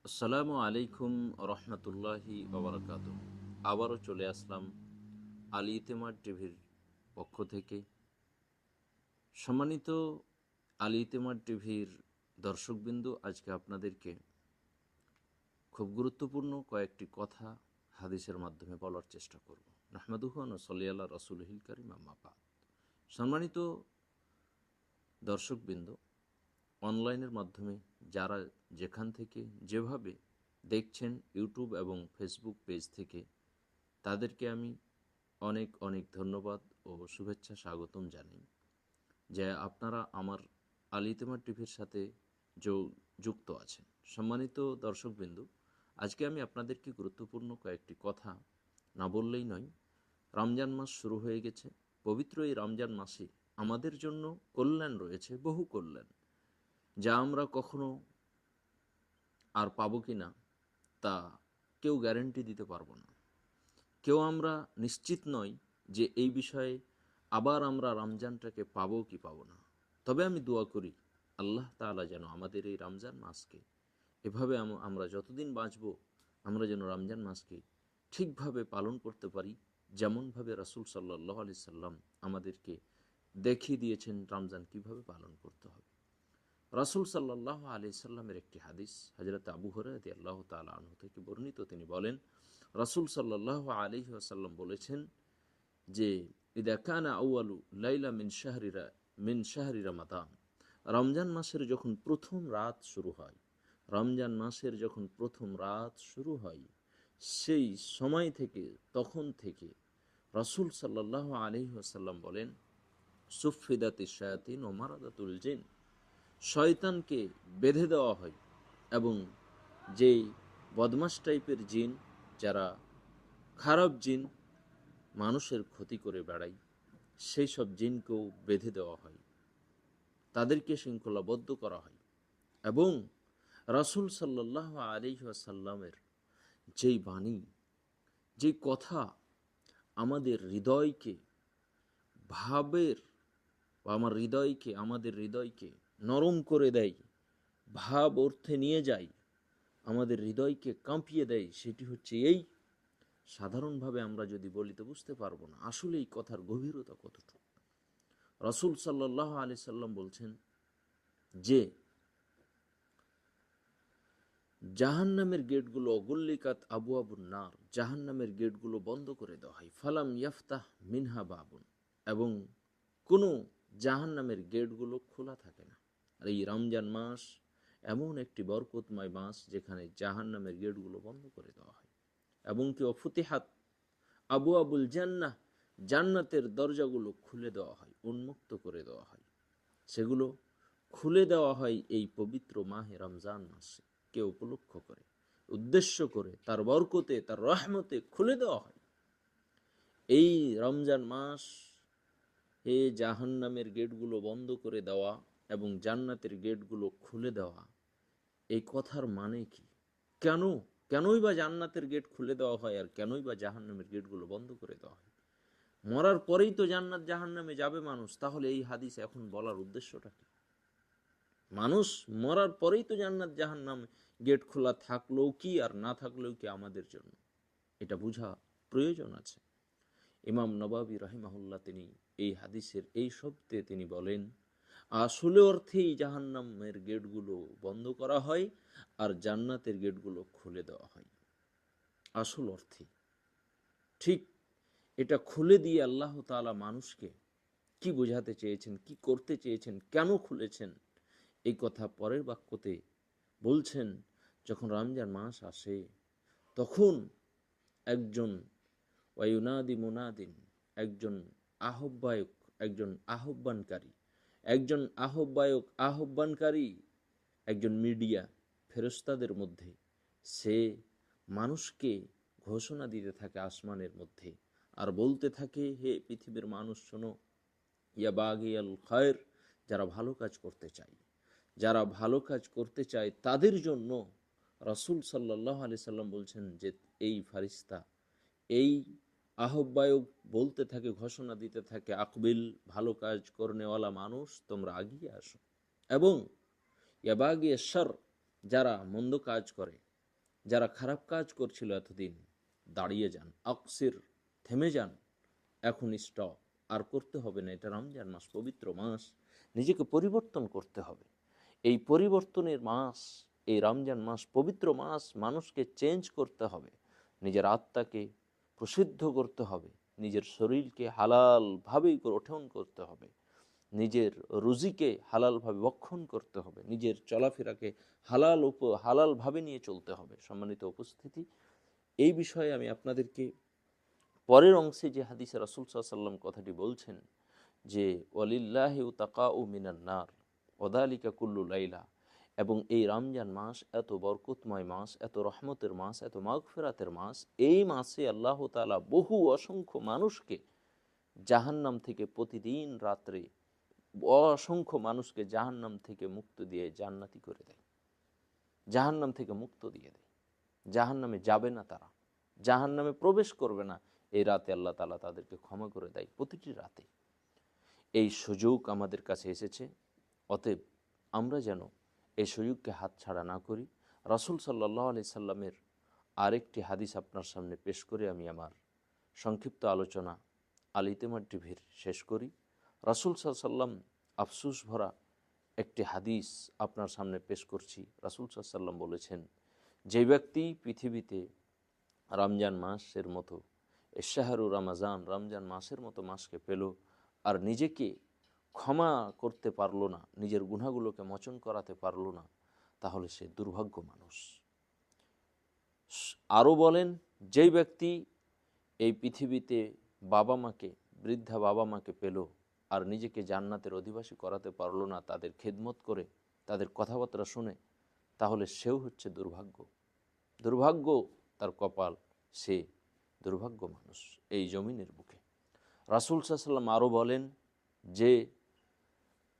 আসসালামু আলাইকুম রহমতুল্লাহি ওবরাকাত। আবারও চলে আসলাম আলী ইতেমাদ টিভির পক্ষ থেকে। সম্মানিত আলী ইতেমাদ টিভির দর্শকবিন্দু, আজকে আপনাদেরকে খুব গুরুত্বপূর্ণ কয়েকটি কথা হাদিসের মাধ্যমে বলার চেষ্টা করব। নাহমাদুহু ওয়া সাল্লি আলা রাসূলিহিল কারীম, আম্মা বা'দ। সম্মানিত দর্শকবৃন্দ, অনলাইনের মাধ্যমে যারা যেখান থেকে যেভাবে দেখছেন, ইউটিউব এবং ফেসবুক পেজ থেকে, তাদেরকে আমি অনেক অনেক ধন্যবাদ ও শুভেচ্ছা স্বাগতম জানাই যে আপনারা আমার আল ইতেমাদ টিভির সাথে যুক্ত আছেন। সম্মানিত দর্শকবৃন্দ, আজকে আমি আপনাদেরকে গুরুত্বপূর্ণ কয়েকটি কথা না বললেই নয়। রমজান মাস শুরু হয়ে গেছে। পবিত্র এই রমজান মাসে আমাদের জন্য কল্যাণ রয়েছে, বহু কল্যাণ, যা আমরা কখনো আর পাবো কি না তা কেউ গ্যারেন্টি দিতে পারবো না। কেউ আমরা নিশ্চিত নই যে এই বিষয়ে আবার আমরা রমজানটাকে পাবো কি পাবো না। তবে আমি দোয়া করি আল্লাহ তাআলা যেন আমাদের এই রমজান মাসকে এভাবে আমরা যতদিন বাঁচব, আমরা যেন রমজান মাসকে ঠিকভাবে পালন করতে পারি, যেমনভাবে রাসূল সাল্লাল্লাহু আলাইহি সাল্লাম আমাদেরকে দেখিয়ে দিয়েছেন রমজান কিভাবে পালন করতে হবে। রাসূল সাল্লাল্লাহু আলাইহি সাল্লামের একটি হাদিস হযরত আবু হুরায়রা রাদিয়াল্লাহু তাআলা আনহু থেকে বর্ণিত। তিনি বলেন, রাসূল সাল্লাল্লাহু আলাইহি ওয়াসাল্লাম বলেছেন যে ইদা কানা আউয়ালু লাইলা মিন শাহরি রমাদান, রমজান মাসের যখন প্রথম রাত শুরু হয়, রমজান মাসের যখন প্রথম রাত শুরু হয়, সেই সময় থেকে, তখন থেকে রাসূল সাল্লাল্লাহু আলাইহি ওয়াসাল্লাম বলেন, সুফিদাতিশ শায়াতিন ওয়া মারাদাতুল জিন, শয়তানকে বেঁধে দেওয়া হয় এবং যেই বদমাশ টাইপের জিন, যারা খারাপ জিন, মানুষের ক্ষতি করে বেড়ায়, সেই সব জিনকেও বেঁধে দেওয়া হয়, তাদেরকে শৃঙ্খলাবদ্ধ করা হয়। এবং রাসূল সাল্লাল্লাহু আলাইহি ওয়াসাল্লামের যেই বাণী, যে কথা আমাদের হৃদয়কে ভাবের বা আমাদের হৃদয়কে নরম করে দেয়, ভাব অর্থে নিয়ে যায়, আমাদের হৃদয়কে কাঁপিয়ে দেয়, সেটি হচ্ছে এই। সাধারণভাবে আমরা যদি বলি তো বুঝতে পারবো না আসলে এই কথার গভীরতা কতটুকু। রাসূল সাল্লাল্লাহু আলাইহি সাল্লাম বলছেন যে জাহান্নামের গেটগুলো অগুল্লিকাত আবু আবুন নার, জাহান্নামের গেটগুলো বন্ধ করে দেওয়া হয়, ফালাম ইয়াফতাহ মিনহা বাবুন, এবং কোনো জাহান্নামের গেটগুলো খোলা থাকে না। আর এই রমজান মাস এমন একটি বরকতময় মাস যেখানে জাহান্নামের গেটগুলো বন্ধ করে দেওয়া হয় এবং কি অফুতিহাত আবু আবুল জান্নাহ, জান্নাতের দরজাগুলো খুলে দেওয়া হয়, উন্মুক্ত করে দেওয়া হয়, সেগুলো খুলে দেওয়া হয় এই পবিত্র মাহে রমজান মাসে। কে উপলক্ষ করে, উদ্দেশ্য করে, তার বরকতে, তার রহমতে খুলে দেওয়া হয়। এই রমজান মাস হে জাহান্নামের গেটগুলো বন্ধ করে দেওয়া এবং জান্নাতের গেটগুলো খুলে দেওয়া, এই কথার মানে কি? কেন, কেনই বা জান্নাতের গেট খুলে দেওয়া হয় আর কেনই বা জাহান্নামের গেটগুলো বন্ধ করে দেওয়া হয়? মরার পরেই তো জান্নাত জাহান্নামে যাবে মানুষ, তাহলে এই হাদিস এখন বলার উদ্দেশ্যটা কি? মানুষ মরার পরেই তো জান্নাত জাহান্নাম গেট খোলা থাকলেও কি আর না থাকলেও কি আমাদের জন্য, এটা বোঝা প্রয়োজন আছে। ইমাম নববী রাহিমাহুল্লাহ তিনি এই হাদিসের এই শব্দে তিনি বলেন, আসলে অর্থেই জাহান্নামের গেটগুলো বন্ধ করা হয় আর জান্নাতের গেটগুলো খুলে দেওয়া হয়। আসল অর্থে ঠিক এটা খুলে দিয়ে আল্লাহ তাআলা মানুষকে কি বোঝাতে চেয়েছেন, কি করতে চেয়েছেন, কেন খুলেছেন, এই কথা পরের বাক্যতে বলছেন। যখন রমজান মাস আসে তখন একজন ওয়ায়ুনাদি মুনাদিন, একজন আহ্বায়ক, একজন আহ্বানকারী, একজন আহ্বানকারী, একজন মিডিয়া ফেরেশতাদের মধ্যে, সে মানুষকে ঘোষণা দিতে থাকে আসমানের মধ্যে আর বলতে থাকে, হে পৃথিবীর মানুষ শোনো, ইয়া বাগিয়াল খায়ের, যারা ভালো কাজ করতে চায়, যারা ভালো কাজ করতে চায় তাদের জন্য রাসূল সাল্লাল্লাহু আলাইহি সাল্লাম বলছেন যে এই ফারিস্তা, এই আহ্বায়ক বলতে থাকে, ঘোষণা দিতে থাকে, আকবিল, ভালো কাজ করনেওয়ালা মানুষ তোমরা আগিয়ে আসো। এবং ইয়াবাগিয়ে শার, যারা মন্দ কাজ করে, যারা খারাপ কাজ করছিল এতদিন, দাঁড়িয়ে যান, আকসির, থেমে যান, এখন স্টপ, আর করতে হবে না। এটা রমজান মাস, পবিত্র মাস, নিজেকে পরিবর্তন করতে হবে। এই পরিবর্তনের মাস, এই রমজান মাস, পবিত্র মাস, মানুষকে চেঞ্জ করতে হবে, নিজের আত্মাকে প্রসিদ্ধ করতে হবে, নিজের শরীরকে হালালভাবেই গঠন করতে হবে, নিজের রুজিকে হালালভাবে ভক্ষণ করতে হবে, নিজের চলাফেরাকে হালালভাবে নিয়ে চলতে হবে। সম্মানিত উপস্থিতি, এই বিষয়ে আমি আপনাদেরকে পরের অংশে যে হাদিসে রাসূল সাল্লাল্লাহু আলাইহি ওয়াসাল্লাম কথাটি বলছেন যে ওয়ালিল্লাহি উতাকাউ মিনান নার ওয়াদালিকা কুল্লু লাইলা, এবং এই রমজান মাস এত বরকতময় মাস, এত রহমতের মাস, এত মাগফিরাতের মাস, এই মাসে আল্লাহ তাআলা বহু অসংখ্য মানুষকে জাহান্নাম থেকে প্রতিদিন রাত্রে অসংখ্য মানুষকে জাহান্নাম থেকে মুক্ত দিয়ে জান্নাতি করে দেয়, জাহান্নাম থেকে মুক্ত দিয়ে দেয়। জাহান্নামে যাবে না তারা, জাহান্নামে প্রবেশ করবে না। এই রাতে আল্লাহ তাআলা তাদেরকে ক্ষমা করে দেয়, প্রতিটি রাতে। এই সুযোগ আমাদের কাছে এসেছে, অতএব আমরা যেন এই সুযোগকে হাতছাড়া না করি। রাসূল সাল্লাল্লাহু আলাইহি সাল্লামের আরেকটি হাদিস আপনার সামনে পেশ করে আমি আমার সংক্ষিপ্ত আলোচনা আল ইতিমাদ টিভির শেষ করি। রাসূল সাল্লাল্লাহু আলাইহি সাল্লাম আফসোস ভরা একটি হাদিস আপনার সামনে পেশ করছি। রাসূল সাল্লাল্লাহু আলাইহি সাল্লাম বলেছেন, যে ব্যক্তি পৃথিবীতে রমজান মাসের মতো, শাহরু রমজান, রমজান মাসের মতো মাসকে পেল আর নিজেকে ক্ষমা করতে পারলো না, নিজের গুনাহগুলোকে মোচন করাতে পারলো না, তাহলে সে দুর্ভাগ্য মানুষ। আরও বলেন, যেই ব্যক্তি এই পৃথিবীতে বাবা মাকে, বৃদ্ধা বাবা মাকে পেল আর নিজেকে জান্নাতের অধিবাসী করাতে পারলো না, তাদের খেদমত করে, তাদের কথাবার্তা শুনে, তাহলে সেও হচ্ছে দুর্ভাগ্য। দুর্ভাগ্য তার কপাল, সে দুর্ভাগ্য মানুষ এই জমিনের বুকে। রাসূল সাল্লাল্লাহু আলাইহি ওয়াসাল্লাম আরও বলেন যে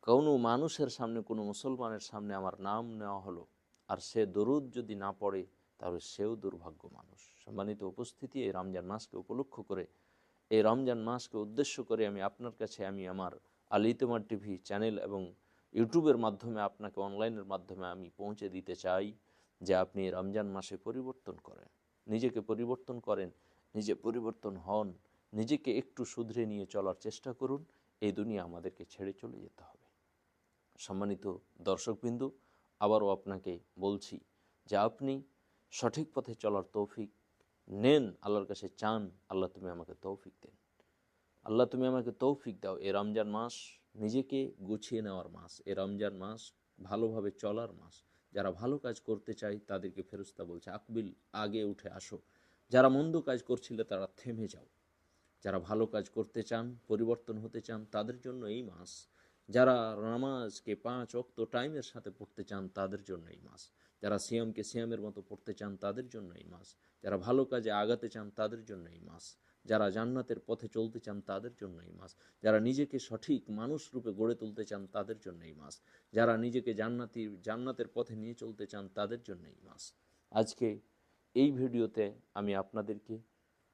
কোনো মানুষের সামনে, কোনো মুসলমানের সামনে আমার নাম নেওয়া হলো আর সে দরুদ যদি না পড়ে, তাহলে সেও দুর্ভাগ্য মানুষ। সম্মানিত উপস্থিতি, এই রমজান মাসকে উপলক্ষ করে, এই রমজান মাসকে উদ্দেশ্য করে আমি আপনার কাছে, আমি আমার আল ইতিমাদ টিভি চ্যানেল এবং ইউটিউবের মাধ্যমে, আপনাকে অনলাইনের মাধ্যমে আমি পৌঁছে দিতে চাই যে আপনি রমজান মাসে পরিবর্তন করেন, নিজেকে পরিবর্তন করেন, নিজে পরিবর্তন হন, নিজেকে একটু শুধরে নিয়ে চলার চেষ্টা করুন। এই দুনিয়া আমাদেরকে ছেড়ে চলে যেতে হবে। সম্মানিত দর্শকবৃন্দ, আবারও আপনাকে বলছি যে আপনি সঠিক পথে চলার তৌফিক নেন, আল্লাহর কাছে চান, আল্লাহ তুমি আমাকে তৌফিক দেন, আল্লাহ তুমি আমাকে তৌফিক দাও। এ রমজান মাস নিজেকে গুছিয়ে নেওয়ার মাস, এ রমজান মাস ভালোভাবে চলার মাস। যারা ভালো কাজ করতে চায় তাদেরকে ফেরেশতা বলছে আকবিল, আগে উঠে আসো। যারা মন্দ কাজ করছিলে তারা থেমে যাও। যারা ভালো কাজ করতে চান, পরিবর্তন হতে চান, তাদের জন্য এই মাস। যারা নামাজকে 5 ওয়াক্ত টাইমের সাথে পড়তে চান, তাদের জন্য এই মাস। যারা সিয়ামকে সিয়ামের মতো পড়তে চান, তাদের জন্য এই মাস। যারা ভালো কাজে আগাতে চান, তাদের জন্য এই মাস। যারা জান্নাতের পথে চলতে চান, তাদের জন্য এই মাস। যারা নিজেকে সঠিক মানুষ রূপে গড়ে তুলতে চান, তাদের জন্য এই মাস। যারা নিজেকে জান্নাতের পথে নিয়ে চলতে চান, তাদের জন্য এই মাস। আজকে এই ভিডিওতে আমি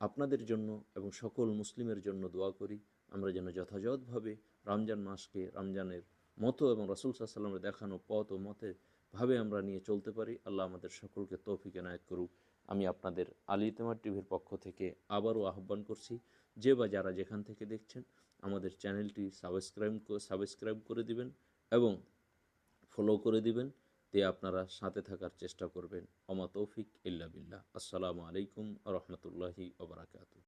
আপনাদের জন্য এবং সকল মুসলিমের জন্য দোয়া করি, আমরা যেন যথাযথভাবে রমজান মাসকে রমজানের মতো এবং রাসূল সাল্লাল্লাহু আলাইহি ওয়াসাল্লামের দেখানো পথ ও মতে ভাবে আমরা নিয়ে চলতে পারি। আল্লাহ আমাদের সকলকে তৌফিক এনায়েত করুক। আমি আপনাদের আল ইতিমাদ টিভির পক্ষ থেকে আবারও আহ্বান করছি, যে বা যারা যেখান থেকে দেখছেন, আমাদের চ্যানেলটি সাবস্ক্রাইব করে দিবেন এবং ফলো করে দিবেন, দিয়ে আপনারা সাথে থাকার চেষ্টা করবেন। ওমা তৌফিক ইল্লা বিল্লাহ। আসসালামু আলাইকুম ওয়া রাহমাতুল্লাহি ওয়া বারাকাতুহু।